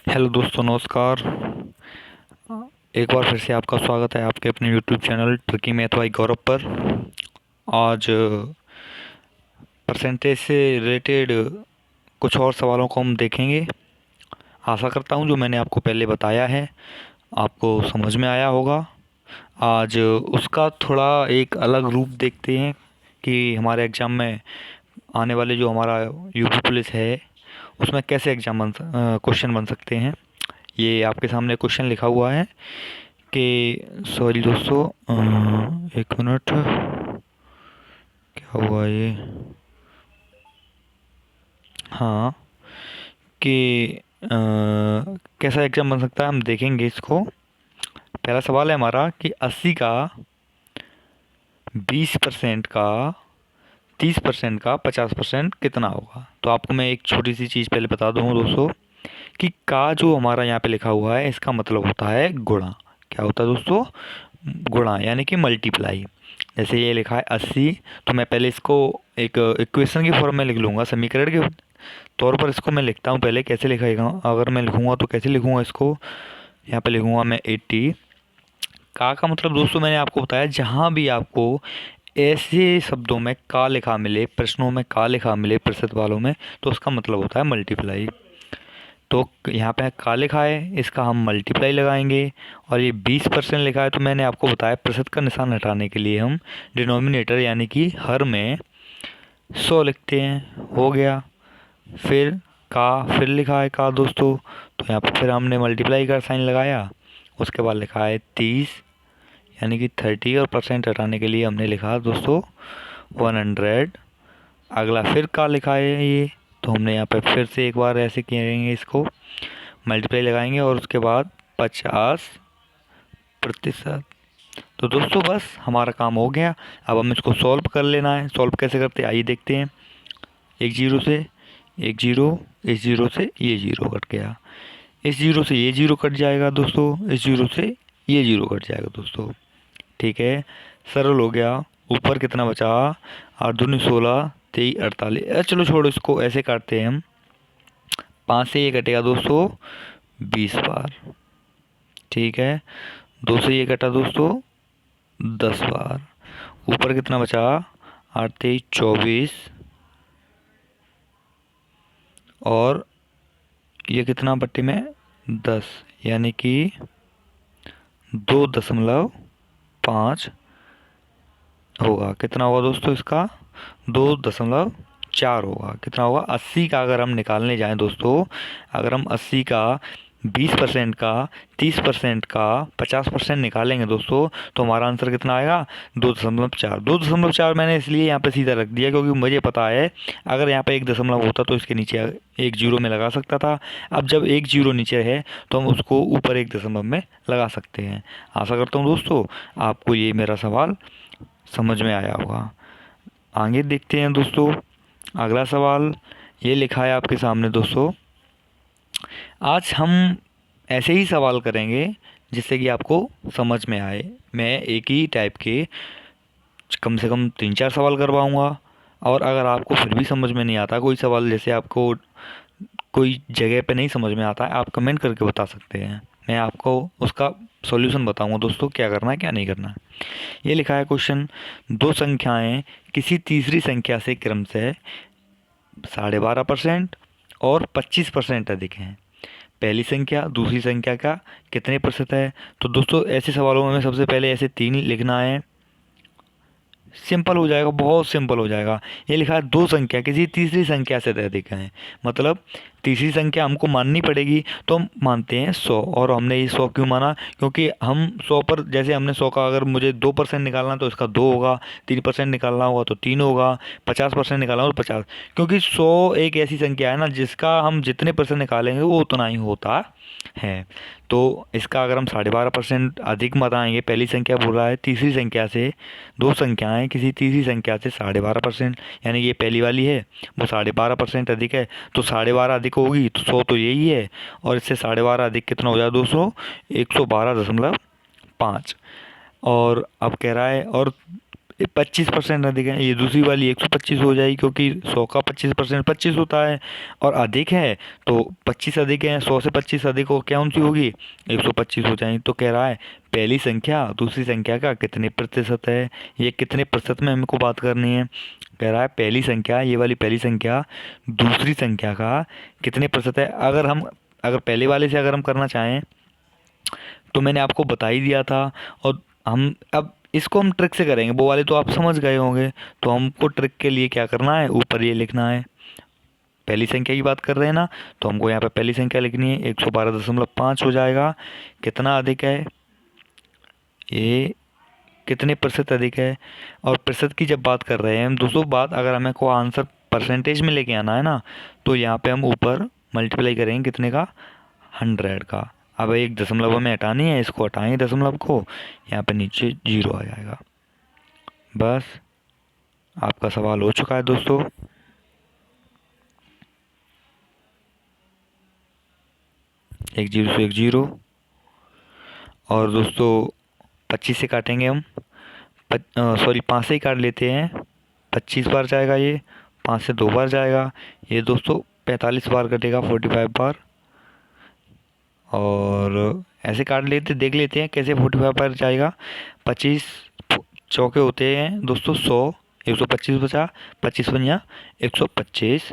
Hello दोस्तों, नमस्कार। एक बार फिर से आपका स्वागत है आपके अपने YouTube channel tricky math by Gaurav पर। आज परसेंटेज से रिलेटेड कुछ और सवालों को हम देखेंगे। आशा करता हूँ जो मैंने आपको पहले बताया है आपको समझ में आया होगा। आज उसका थोड़ा एक अलग रूप देखते हैं कि हमारे एग्ज़ाम में आने वाले जो हमारा यूपी पुलिस है उसमें कैसे क्वेश्चन बन सकते हैं। ये आपके सामने क्वेश्चन लिखा हुआ है कि सॉरी दोस्तों, एक मिनट, क्या हुआ ये। हाँ, कि कैसा एग्जाम बन सकता है हम देखेंगे इसको। पहला सवाल है हमारा कि 80 का 20% का 30% का 50% कितना होगा। तो आपको मैं एक छोटी सी चीज़ पहले बता दूँ दोस्तों कि का जो हमारा यहाँ पे लिखा हुआ है इसका मतलब होता है गुणा। क्या होता है दोस्तों? गुणा यानी कि मल्टीप्लाई। जैसे ये लिखा है 80, तो मैं पहले इसको एक इक्वेशन की फॉर्म में लिख लूँगा, समीकरण के तौर पर इसको मैं लिखता हूँ। पहले कैसे लिखेगा, अगर मैं लिखूँगा तो कैसे लिखूँगा इसको, यहाँ पे लिखूँगा मैं 80। का मतलब दोस्तों मैंने आपको बताया, जहाँ भी आपको ऐसे शब्दों में का लिखा मिले, प्रश्नों में का लिखा मिले प्रतिशत वालों में, तो उसका मतलब होता है मल्टीप्लाई। तो यहाँ पे का लिखा है, इसका हम मल्टीप्लाई लगाएंगे। और ये 20% लिखा है, तो मैंने आपको बताया प्रतिशत का निशान हटाने के लिए हम डिनोमिनेटर यानी कि हर में 100 लिखते हैं। हो गया। फिर फिर लिखा है का दोस्तों, तो यहाँ पर फिर हमने मल्टीप्लाई का साइन लगाया। उसके बाद लिखा है 30 यानी कि 30, और परसेंट हटाने के लिए हमने लिखा दोस्तों 100। अगला फिर का लिखा है ये, तो हमने यहाँ पे फिर से एक बार ऐसे करेंगे, इसको मल्टीप्लाई लगाएंगे और उसके बाद 50%। तो दोस्तों बस हमारा काम हो गया। अब हम इसको सॉल्व कर लेना है। सॉल्व कैसे करते हैं आइए देखते हैं। एक जीरो से एक जीरो, इस जीरो से ये जीरो कट गया, इस जीरो से ये जीरो कट जाएगा दोस्तों, इस जीरो से ये जीरो कट जाएगा दोस्तों। ठीक है, सरल हो गया। ऊपर कितना बचा? 8 दूनी 16, 23 48। चलो छोड़ो, इसको ऐसे काटते हैं हम। 5 से ये कटेगा दोस्तों 20 बार। ठीक है, 2 से ये कटा दोस्तों 10 बार। ऊपर कितना बचा? 8 23 24, और ये कितना पट्टी में 10, यानी कि 2.5 होगा। कितना होगा दोस्तों इसका? 2.4 होगा। कितना होगा? 80 का अगर हम निकालने जाएं दोस्तों, अगर हम 80 का 20% का 30% का 50% निकालेंगे दोस्तों, तो हमारा आंसर कितना आएगा? 2.4। 2.4 मैंने इसलिए यहाँ पे सीधा रख दिया क्योंकि मुझे पता है अगर यहाँ पे एक दशमलव होता तो इसके नीचे एक जीरो में लगा सकता था। अब जब एक जीरो नीचे है तो हम उसको ऊपर एक दशमलव में लगा सकते हैं। आशा करता हूँ दोस्तों आपको ये मेरा सवाल समझ में आया होगा। आगे देखते हैं दोस्तों। अगला सवाल ये लिखा है आपके सामने दोस्तों। आज हम ऐसे ही सवाल करेंगे जिससे कि आपको समझ में आए। मैं एक ही टाइप के कम से कम 3 4 सवाल करवाऊंगा, और अगर आपको फिर भी समझ में नहीं आता कोई सवाल, जैसे आपको कोई जगह पे नहीं समझ में आता है, आप कमेंट करके बता सकते हैं। मैं आपको उसका सॉल्यूशन बताऊंगा दोस्तों, क्या करना है क्या नहीं करना है। ये लिखा है क्वेश्चन, दो संख्याएं किसी तीसरी संख्या से क्रम से 12.5% और 25% अधिक हैं। पहली संख्या दूसरी संख्या का कितने प्रतिशत है? तो दोस्तों ऐसे सवालों में सबसे पहले ऐसे 3 लिखना है। सिंपल हो जाएगा, बहुत सिंपल हो जाएगा। ये लिखा है दो संख्या किसी तीसरी संख्या से अधिक है, मतलब तीसरी संख्या हमको माननी पड़ेगी, तो हम मानते हैं 100। और हमने ये 100 क्यों माना? क्योंकि हम 100 पर, जैसे हमने 100 का अगर मुझे 2% निकालना तो इसका 2 होगा, 3% निकालना होगा तो 3 होगा, 50% निकालना होगा तो 50। क्योंकि 100 एक ऐसी संख्या है ना जिसका हम जितने परसेंट निकालेंगे वो उतना ही होता है। तो इसका अगर हम 12.5% अधिक बताएंगे, पहली संख्या बोल रहा है तीसरी संख्या से, दो संख्याएं किसी तीसरी संख्या से 12.5%, यानी ये पहली वाली है वो 12.5% अधिक है, तो 12.5 अधिक होगी तो 100 तो यही है, और इससे 12.5 अधिक कितना हो जाए दोस्तों? 112.5। और अब कह रहा है और 25% अधिक है, ये दूसरी वाली 125 हो जाएगी क्योंकि 100 का 25% 25 होता है, और अधिक है तो 25 अधिक है, 100 से 25 अधिक हो क्या सी होगी, 125 हो जाएगी। तो कह रहा है पहली संख्या दूसरी संख्या का कितने प्रतिशत है, ये कितने प्रतिशत में हमको बात करनी है। कह रहा है पहली संख्या, ये वाली पहली संख्या दूसरी संख्या का कितने प्रतिशत है। अगर पहले वाले से अगर हम करना चाहें तो मैंने आपको बता ही दिया था, और हम अब इसको हम ट्रिक से करेंगे, वो वाले तो आप समझ गए होंगे। तो हमको ट्रिक के लिए क्या करना है, ऊपर ये लिखना है, पहली संख्या की बात कर रहे हैं ना, तो हमको यहाँ पे पहली संख्या लिखनी है, 112.5 हो जाएगा। कितना अधिक है, ये कितने प्रतिशत अधिक है। और प्रतिशत की जब बात कर रहे हैं हम दोस्तों, बात अगर हमें को आंसर परसेंटेज में लेके आना है ना, तो यहाँ पे हम ऊपर मल्टीप्लाई करेंगे कितने का, 100 का। अब एक दशमलव हमें हटानी है, इसको हटाएंगे दशमलव को, यहाँ पे नीचे 0 आ जाएगा। बस आपका सवाल हो चुका है दोस्तों। एक 0 से 1 0, और दोस्तों 25 से काटेंगे हम, सॉरी 5 से ही काट लेते हैं, 25 बार जाएगा ये, 5 से 2 बार जाएगा ये दोस्तों, 45 बार कटेगा, 45 बार। और ऐसे काट लेते, देख लेते हैं कैसे 45 बार जाएगा। 25 चौके होते हैं दोस्तों 100, 125 बचा, 25 बनिया 125,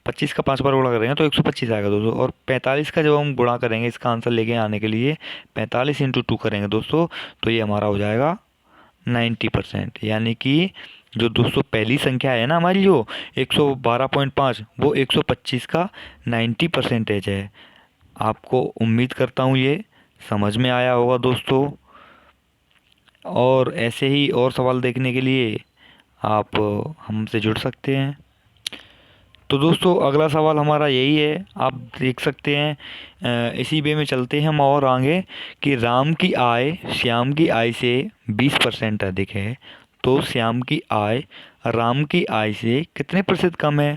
25 का 5 बार गुणा करेंगे तो 125 आएगा दोस्तों। और 45 का जब हम गुणा करेंगे इसका आंसर लेके आने के लिए, 45 इंटू 2 करेंगे दोस्तों, तो ये हमारा हो जाएगा 90%। यानी कि जो दोस्तों पहली संख्या है ना हमारी, जो 112.5, वो 125 का 90% है। आपको उम्मीद करता हूँ ये समझ में आया होगा दोस्तों। और ऐसे ही और सवाल देखने के लिए आप हमसे जुड़ सकते हैं। तो दोस्तों अगला सवाल हमारा यही है, आप देख सकते हैं, इसी वे में चलते हैं हम और आगे, कि राम की आय श्याम की आय से 20% अधिक है, तो श्याम की आय राम की आय से कितने प्रतिशत कम है।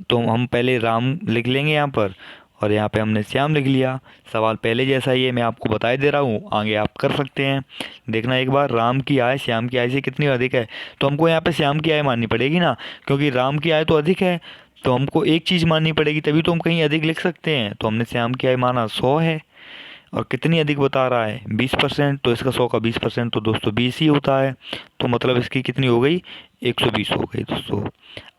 तो हम पहले राम लिख लेंगे यहाँ पर, और यहाँ पे हमने श्याम लिख लिया। सवाल पहले जैसा ही है, मैं आपको बता दे रहा हूँ, आगे आप कर सकते हैं। देखना एक बार, राम की आय श्याम की आय से कितनी अधिक है, तो हमको यहाँ पे श्याम की आय माननी पड़ेगी ना, क्योंकि राम की आय तो अधिक है, तो हमको एक चीज़ माननी पड़ेगी, तभी तो हम कहीं अधिक लिख सकते हैं। तो हमने श्याम की आय माना 100 है, और कितनी अधिक बता रहा है 20%, तो इसका 100 का 20% तो दोस्तों 20 ही होता है। तो मतलब इसकी कितनी हो गई, 120 हो गई दोस्तों।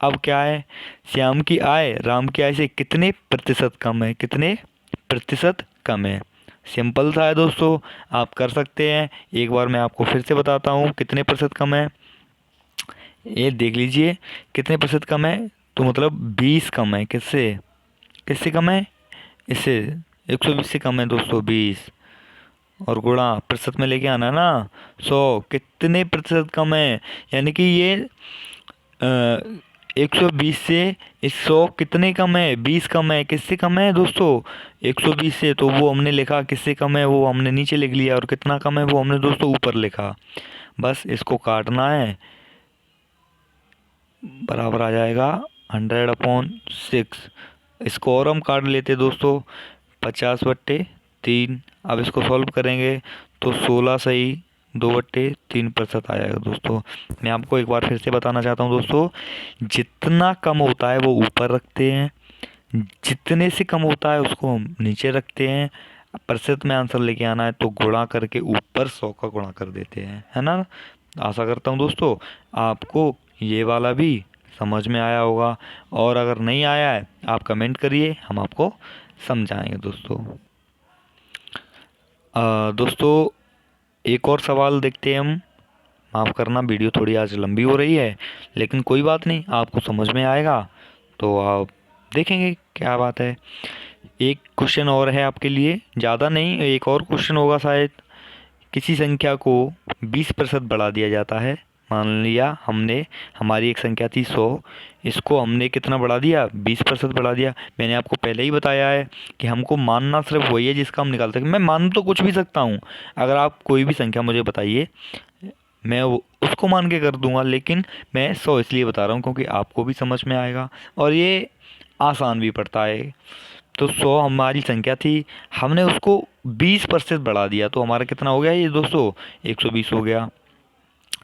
अब क्या है, श्याम की आय राम की आय से कितने प्रतिशत कम है, कितने प्रतिशत कम है। सिंपल सा है दोस्तों, आप कर सकते हैं। एक बार मैं आपको फिर से बताता हूँ कितने प्रतिशत कम है। ये देख लीजिए कितने प्रतिशत कम है, तो मतलब 20 कम है, किससे, किससे कम है, इससे 120 से कम है दोस्तों 20, और गुणा प्रतिशत में लेके आना ना, 100 कितने प्रतिशत कम है, यानी कि ये 120 से 100 कितने कम है, 20 कम है। किससे कम है दोस्तों, 120 से, तो वो हमने लिखा किससे कम है, वो हमने नीचे लिख लिया, और कितना कम है वो हमने दोस्तों ऊपर लिखा। बस इसको काटना है, बराबर आ जाएगा 100/6। इसको और हम काट लेते दोस्तों, 50/3। अब इसको सॉल्व करेंगे तो 16 सही 2/3% आ जाएगा दोस्तों। मैं आपको एक बार फिर से बताना चाहता हूँ दोस्तों, जितना कम होता है वो ऊपर रखते हैं, जितने से कम होता है उसको हम नीचे रखते हैं। प्रतिशत में आंसर लेके आना है तो गुणा करके ऊपर 100 का गुणा कर देते हैं, है ना। आशा करता हूँ दोस्तों आपको ये वाला भी समझ में आया होगा, और अगर नहीं आया है आप कमेंट करिए, हम आपको समझाएंगे दोस्तों। दोस्तों एक और सवाल देखते हैं हम। माफ़ करना, वीडियो थोड़ी आज लंबी हो रही है, लेकिन कोई बात नहीं, आपको समझ में आएगा तो आप देखेंगे क्या बात है। एक क्वेश्चन और है आपके लिए, ज़्यादा नहीं, एक और क्वेश्चन होगा शायद। किसी संख्या को 20% बढ़ा दिया जाता है। मान लिया हमने, हमारी एक संख्या थी 100, इसको हमने कितना बढ़ा दिया, 20% बढ़ा दिया। मैंने आपको पहले ही बताया है कि हमको मानना सिर्फ वही है जिसका हम निकाल सकते। मैं मान तो कुछ भी सकता हूँ, अगर आप कोई भी संख्या मुझे बताइए मैं उसको मान के कर दूंगा, लेकिन मैं 100 इसलिए बता रहा हूँ क्योंकि आपको भी समझ में आएगा और ये आसान भी पड़ता है। तो 100 हमारी संख्या थी, हमने उसको 20% बढ़ा दिया, तो हमारा कितना हो गया ये दोस्तों, 120 हो गया।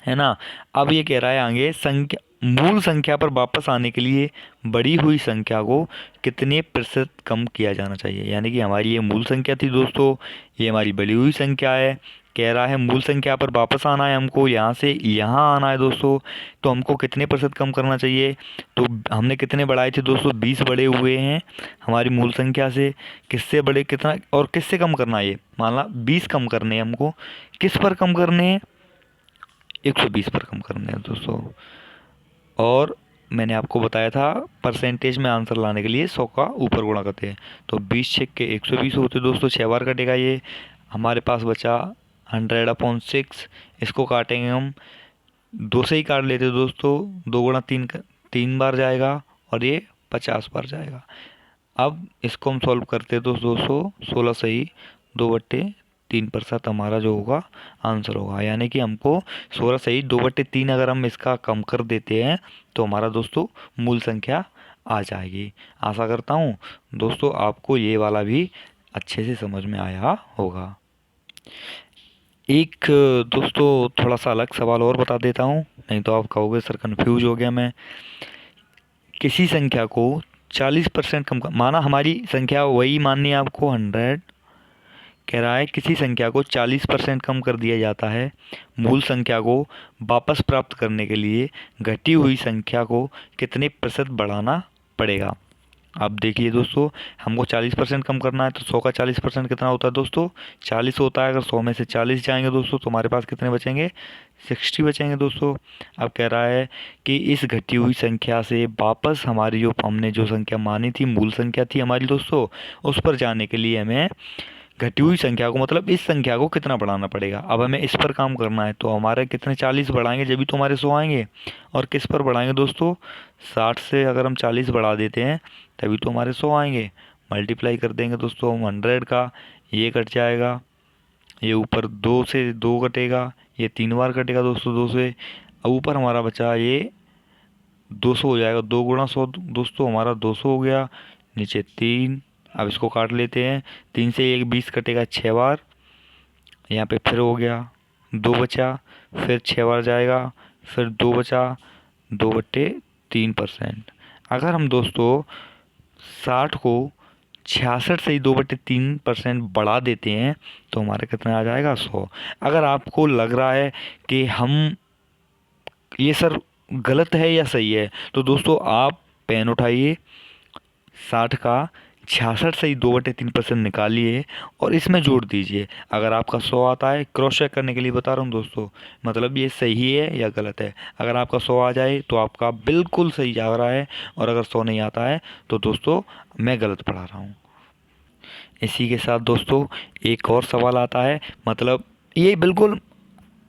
है ना। अब ये कह रहा है आगे, संख्या मूल संख्या पर वापस आने के लिए बढ़ी हुई संख्या को कितने प्रतिशत कम किया जाना चाहिए। यानी कि हमारी ये मूल संख्या थी दोस्तों, ये हमारी बढ़ी हुई संख्या है। कह रहा है मूल संख्या पर वापस आना है हमको, यहाँ से यहाँ आना है दोस्तों, तो हमको कितने प्रतिशत कम करना चाहिए। तो हमने कितने बढ़ाए थे दोस्तों, 20 बढ़े हुए हैं हमारी मूल संख्या से। किससे बढ़े, कितना और किससे कम करना है, ये मान ला 20 कम करने हैं हमको। किस पर कम करने हैं, 120 पर कम करने हैं दोस्तों। और मैंने आपको बताया था परसेंटेज में आंसर लाने के लिए 100 का ऊपर गुणा करते हैं, तो 20 छः के 120 होते दोस्तों, 6 बार कटेगा ये। हमारे पास बचा 100/6, इसको काटेंगे हम, 2 से ही काट लेते दोस्तों, 2 गुणा 3 3 बार जाएगा और ये 50 बार जाएगा। अब इसको हम सॉल्व करते हैं तो दोस्तों 16 सही 2/3% हमारा जो होगा आंसर होगा। यानी कि हमको 16 सही 2/3 अगर हम इसका कम कर देते हैं तो हमारा दोस्तों मूल संख्या आ जाएगी। आशा करता हूँ दोस्तों आपको ये वाला भी अच्छे से समझ में आया होगा। एक दोस्तों थोड़ा सा अलग सवाल और बता देता हूँ, नहीं तो आप कहोगे सर कंफ्यूज हो गया मैं। किसी संख्या को 40% कम माना, हमारी संख्या वही माननी है आपको 100। कह रहा है किसी संख्या को 40% कम कर दिया जाता है, मूल संख्या को वापस प्राप्त करने के लिए घटी हुई संख्या को कितने प्रतिशत बढ़ाना पड़ेगा। अब देखिए दोस्तों, हमको 40% कम करना है, तो 100 का 40% कितना होता है दोस्तों, 40 होता है। अगर 100 में से 40 जाएंगे दोस्तों तो हमारे पास कितने बचेंगे, 60 बचेंगे दोस्तों। अब कह रहा है कि इस घटी हुई संख्या से वापस हमारी जो हमने जो संख्या मानी थी, मूल संख्या थी हमारी दोस्तों, उस पर जाने के लिए हमें घटी हुई संख्या को, मतलब इस संख्या को कितना बढ़ाना पड़ेगा। अब हमें इस पर काम करना है, तो हमारे कितने 40 बढ़ाएंगे जब भी तो हमारे 100 आएंगे। और किस पर बढ़ाएंगे दोस्तों, 60 से अगर हम 40 बढ़ा देते हैं तभी तो हमारे 100 आएंगे। मल्टीप्लाई कर देंगे दोस्तों हम 100 का, ये कट जाएगा, ये ऊपर 2 से 2 कटेगा, ये 3 बार कटेगा दोस्तों 2 से। अब ऊपर हमारा बचा ये 200 हो जाएगा, 2 गुणा 100 दोस्तों हमारा 200 हो गया, नीचे 3। अब इसको काट लेते हैं, 3 से 1 20 कटेगा 6 बार, यहाँ पे फिर हो गया 2 बचा, फिर 6 बार जाएगा, फिर 2 बचा, 2/3%। अगर हम दोस्तों 60 को 66 से ही 2/3% बढ़ा देते हैं तो हमारा कितना आ जाएगा, 100। अगर आपको लग रहा है कि हम ये सर गलत है या सही है, तो दोस्तों आप पेन उठाइए, 60 का 66 से ही 2/3% निकालिए और इसमें जोड़ दीजिए। अगर आपका 100 आता है, क्रॉस चेक करने के लिए बता रहा हूँ दोस्तों, मतलब ये सही है या गलत है। अगर आपका 100 आ जाए तो आपका बिल्कुल सही जा रहा है, और अगर 100 नहीं आता है तो दोस्तों मैं गलत पढ़ा रहा हूँ। इसी के साथ दोस्तों एक और सवाल आता है, मतलब ये बिल्कुल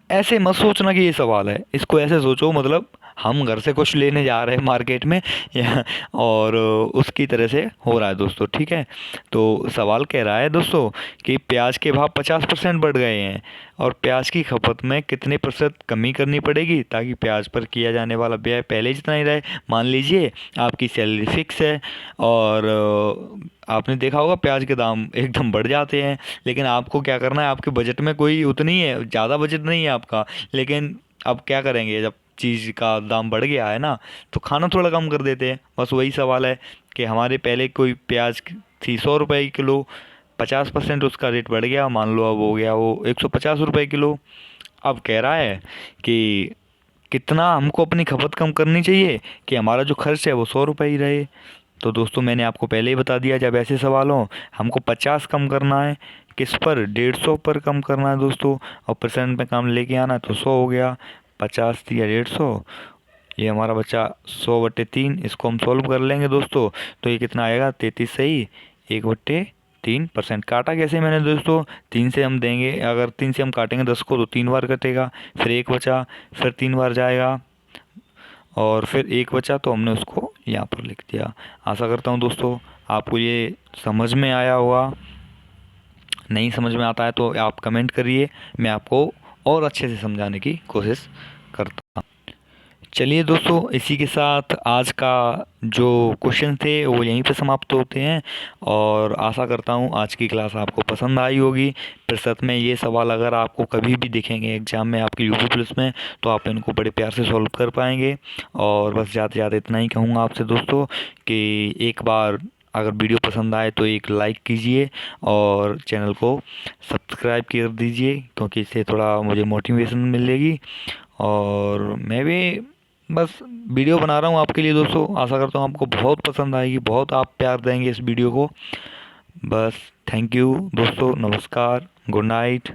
ऐसे मत सोचना कि ये सवाल है, इसको ऐसे सोचो मतलब हम घर से कुछ लेने जा रहे हैं मार्केट में या और उसकी तरह से हो रहा है दोस्तों, ठीक है। तो सवाल कह रहा है दोस्तों कि प्याज के भाव 50% बढ़ गए हैं और प्याज की खपत में कितने प्रतिशत कमी करनी पड़ेगी ताकि प्याज पर किया जाने वाला व्यय पहले जितना ही रहे। मान लीजिए आपकी सैलरी फिक्स है और आपने देखा होगा प्याज के दाम एकदम बढ़ जाते हैं, लेकिन आपको क्या करना है, आपके बजट में कोई उतनी है, ज़्यादा बजट नहीं है आपका, लेकिन अब क्या करेंगे जब चीज़ का दाम बढ़ गया है ना, तो खाना थोड़ा कम कर देते हैं। बस वही सवाल है कि हमारे पहले कोई प्याज थी 100 रुपये किलो, 50% उसका रेट बढ़ गया, मान लो अब हो गया वो 150 रुपये किलो। अब कह रहा है कि कितना हमको अपनी खपत कम करनी चाहिए कि हमारा जो खर्च है वो 100 रुपये ही रहे। तो दोस्तों मैंने आपको पहले ही बता दिया, जब ऐसे सवाल हो हमको 50 कम करना है, किस पर, 150 पर कम करना है दोस्तों, और परसेंट में काम लेके आना है, तो 100 हो गया, 50 दिया 150, ये हमारा बचा 100/3। इसको हम सॉल्व कर लेंगे दोस्तों, तो ये कितना आएगा, 33 सही 1/3%। काटा कैसे मैंने दोस्तों, 3 से हम देंगे, अगर 3 से हम काटेंगे 10 को तो 3 बार कटेगा, फिर 1 बचा, फिर 3 बार जाएगा और फिर 1 बचा, तो हमने उसको यहाँ पर लिख दिया। आशा करता हूँ दोस्तों आपको ये समझ में आया होगा। नहीं समझ में आता है तो आप कमेंट करिए, मैं आपको और अच्छे से समझाने की कोशिश करता हूँ। चलिए दोस्तों, इसी के साथ आज का जो क्वेश्चन थे वो यहीं पे समाप्त होते हैं। और आशा करता हूँ आज की क्लास आपको पसंद आई होगी। प्रतिशत में ये सवाल अगर आपको कभी भी दिखेंगे एग्जाम में आपके यूपी पुलिस में, तो आप इनको बड़े प्यार से सॉल्व कर पाएंगे। और बस ज़्यादा से ज़्यादा इतना ही कहूँगा आपसे दोस्तों कि एक बार अगर वीडियो पसंद आए तो एक लाइक कीजिए और चैनल को सब्सक्राइब कर दीजिए, क्योंकि इससे थोड़ा मुझे मोटिवेशन मिलेगी। और मैं भी बस वीडियो बना रहा हूँ आपके लिए दोस्तों। आशा करता हूँ आपको बहुत पसंद आएगी, बहुत आप प्यार देंगे इस वीडियो को। बस थैंक यू दोस्तों, नमस्कार, गुड नाइट।